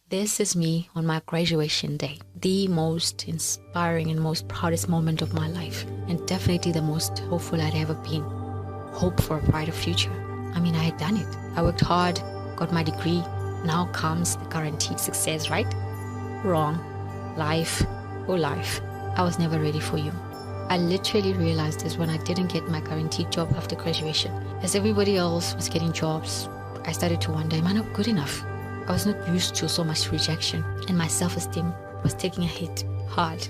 This is me on my graduation day, the most inspiring and most proudest moment of my life, and definitely the most hopeful I'd ever been. Hope for a brighter future. I mean, I had done it. I worked hard, got my degree. Now comes the guaranteed success, right? Wrong. Life, oh life, I was never ready for you. I literally realized this when I didn't get my guaranteed job after graduation. As everybody else was getting jobs, I started to wonder, am I not good enough? I was not used to so much rejection, and my self-esteem was taking a hit hard.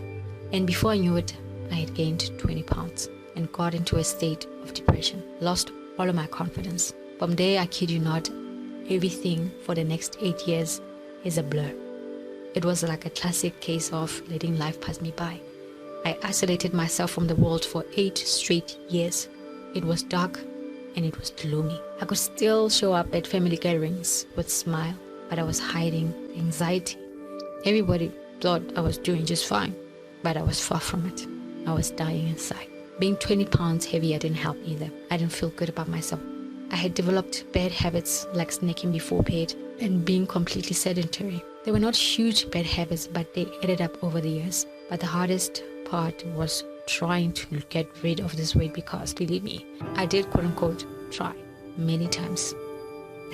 And before I knew it, I had gained 20 pounds and got into a state of depression, lost all of my confidence. From there, I kid you not, everything for the next 8 years is a blur. It was like a classic case of letting life pass me by. I isolated myself from the world for 8 straight years. It was dark and it was gloomy. I could still show up at family gatherings with a smile, but I was hiding anxiety. Everybody thought I was doing just fine, but I was far from it. I was dying inside. Being 20 pounds heavier didn't help either. I didn't feel good about myself. I had developed bad habits like snacking before bed and being completely sedentary. They were not huge bad habits, but they added up over the years. But the hardest part was trying to get rid of this weight because, believe me, I did quote-unquote try many times.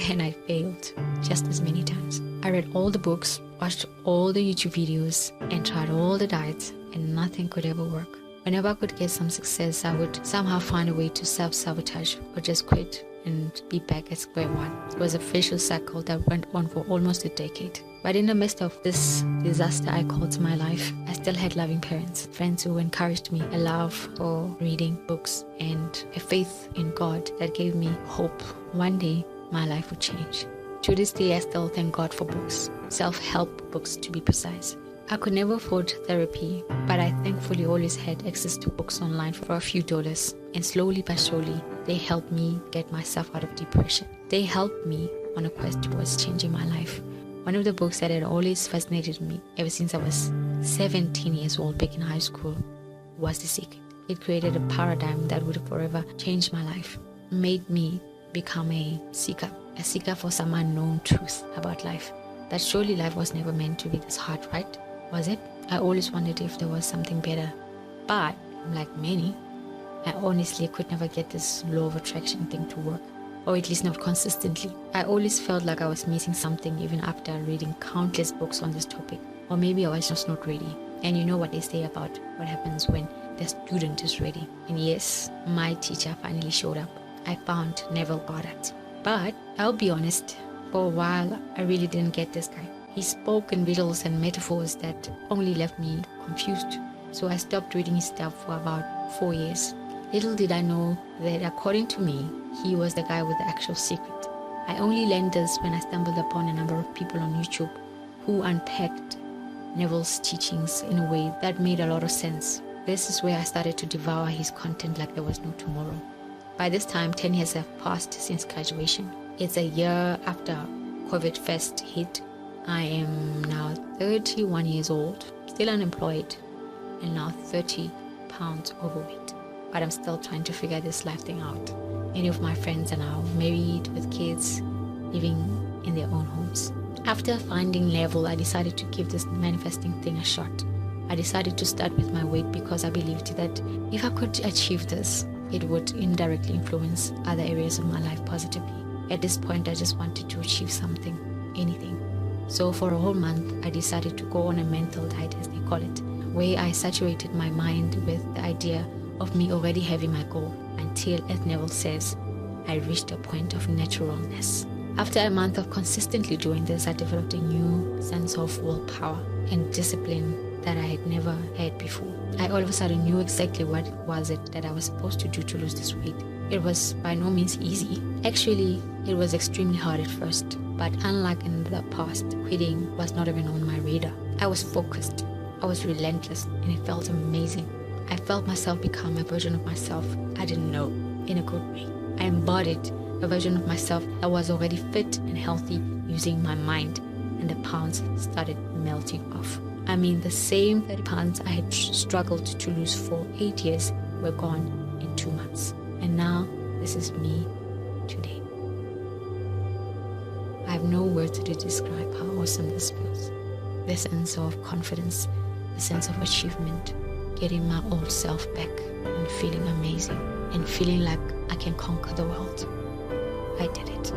And I failed just as many times. I read all the books, watched all the YouTube videos, and tried all the diets, and nothing could ever work. Whenever I could get some success, I would somehow find a way to self-sabotage or just quit and be back at square one. It was a vicious cycle that went on for almost a decade. But in the midst of this disaster I called my life, I still had loving parents, friends who encouraged me, a love for reading books, and a faith in God that gave me hope. One day, my life would change. To this day, I still thank God for books, self-help books to be precise. I could never afford therapy, but I thankfully always had access to books online for a few dollars. And slowly but surely, they helped me get myself out of depression. They helped me on a quest towards changing my life. One of the books that had always fascinated me ever since I was 17 years old back in high school was The Secret. It created a paradigm that would forever change my life, made me become a seeker for some unknown truth about life. That surely life was never meant to be this hard, right? Was it? I always wondered if there was something better. But, like many, I honestly could never get this law of attraction thing to work, or at least not consistently. I always felt like I was missing something even after reading countless books on this topic. Or maybe I was just not ready. And you know what they say about what happens when the student is ready. And yes, my teacher finally showed up. I found Neville Goddard. But I'll be honest, for a while I really didn't get this guy. He spoke in riddles and metaphors that only left me confused. So I stopped reading his stuff for about 4 years. Little did I know that according to me, he was the guy with the actual secret. I only learned this when I stumbled upon a number of people on YouTube who unpacked Neville's teachings in a way that made a lot of sense. This is where I started to devour his content like there was no tomorrow. By this time, 10 years have passed since graduation. It's a year after COVID first hit. I am now 31 years old, still unemployed, and now 30 pounds overweight. But I'm still trying to figure this life thing out. Many of my friends are now married with kids, living in their own homes. After finding Neville, I decided to give this manifesting thing a shot. I decided to start with my weight because I believed that if I could achieve this, it would indirectly influence other areas of my life positively. At this point, I just wanted to achieve something, anything. So for a whole month, I decided to go on a mental diet, as they call it, where I saturated my mind with the idea of me already having my goal until, as Neville says, I reached a point of naturalness. After a month of consistently doing this, I developed a new sense of willpower and discipline that I had never had before. I all of a sudden knew exactly what was it that I was supposed to do to lose this weight. It was by no means easy. Actually, it was extremely hard at first, but unlike in the past, quitting was not even on my radar. I was focused, I was relentless, and it felt amazing. I felt myself become a version of myself I didn't know, in a good way. I embodied a version of myself that was already fit and healthy using my mind, and the pounds started melting off. I mean, the same 30 pounds I had struggled to lose for 8 years were gone in 2 months. And now, this is me today. I've no words to describe how awesome this feels. The sense of confidence, the sense of achievement, getting my old self back and feeling amazing and feeling like I can conquer the world. I did it.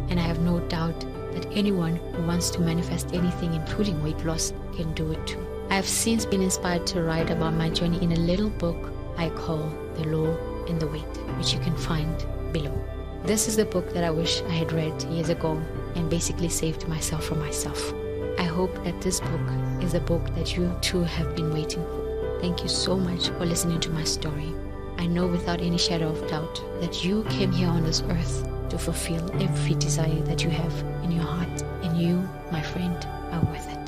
And I have no doubt that anyone who wants to manifest anything, including weight loss, can do it too. I have since been inspired to write about my journey in a little book I call The Law and the Weight, which you can find below. This is the book that I wish I had read years ago and basically saved myself from myself. I hope that this book is the book that you too have been waiting for. Thank you so much for listening to my story. I know without any shadow of doubt that you came here on this earth to fulfill every desire that you have in your heart, and you, my friend, are worth it.